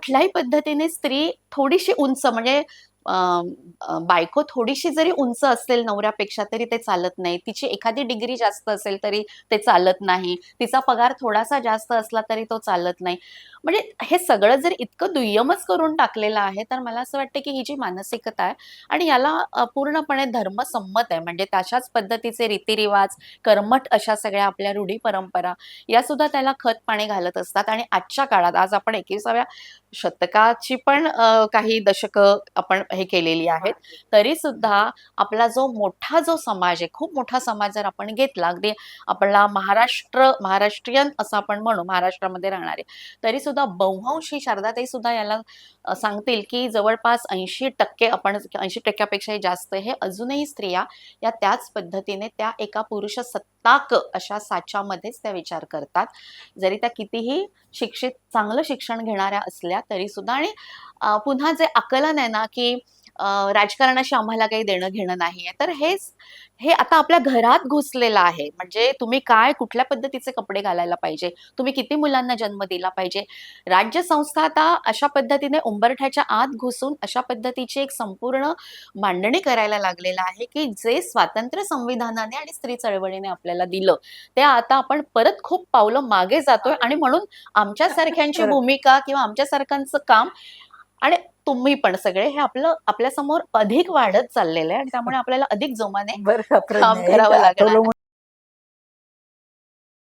कुठल्याही पद्धतीने स्त्री थोडीशी उंच म्हणजे अ, बायको थोडीशी जरी उंच असेल नवऱ्यापेक्षा तरी ते चालत नाही. तिची एखादी डिग्री जास्त असेल तरी ते चालत नाही. तिचा पगार थोडासा जास्त असला तरी तो चालत नाही. म्हणजे हे सगळं जर इतकं दुय्यमच करून टाकलेलं आहे, तर मला असं वाटतं की ही जी मानसिकता आहे आणि याला पूर्णपणे धर्मसंमत आहे. म्हणजे तशाच पद्धतीचे रीतिरिवाज, कर्मठ अशा सगळ्या आपल्या रूढी परंपरा या सुद्धा त्याला खत-पाणी घालत असतात आणि आजच्या काळात आज आपण 21व्या शतकाची पण काही दशकं आपण हे केलेली आहेत. तरी सुद्धा आपला जो मोठा समाज आहे, खूप मोठा समाज जर आपण घेतला, अगदी आपला महाराष्ट्रीयन असं आपण म्हणू, महाराष्ट्रामध्ये राहणारे, तरी सुद्धा बव्हंशी शारदाताई सुद्धा याला सांगतील, की जवळपास 80% आपण 80% जास्त हे अजूनही स्त्रिया या त्याच पद्धतीने त्या एका पुरुषसत्ताक अशा साच्यामध्येच त्या विचार करतात. जरी त्या कितीही चांगलं शिक्षण घेणाऱ्या असल्या तरी सुद्धा आणि पुन्हा जे आकलन आहे ना, की राजकारणाशी आम्हाला काही देणं घेणं नाहीये. तर हे आता आपल्या घरात घुसलेलं आहे. म्हणजे तुम्ही काय, कुठल्या पद्धतीचे कपडे घालायला पाहिजे, तुम्ही किती मुलांना जन्म दिला पाहिजे. राज्यसंस्था आता अशा पद्धतीने उंबरठ्याच्या आत घुसून अशा पद्धतीची एक संपूर्ण मांडणी करायला लागलेलं आहे, की जे स्वातंत्र्य संविधानाने आणि स्त्री चळवळीने आपल्याला दिलं, ते आता आपण परत खूप पावलं मागे जातोय आणि म्हणून आमच्यासारख्यांची खरंच. भूमिका किंवा आमच्यासारख्यांचं काम आणि तुम्ही पण सगळे हे आपल्यासमोर अधिक वाढत चाललेलं आहे आणि त्यामुळे आपल्याला अधिक जोमाने बरं का काम प्रज्ञा, एक करावं लागणार आठवलं आहे.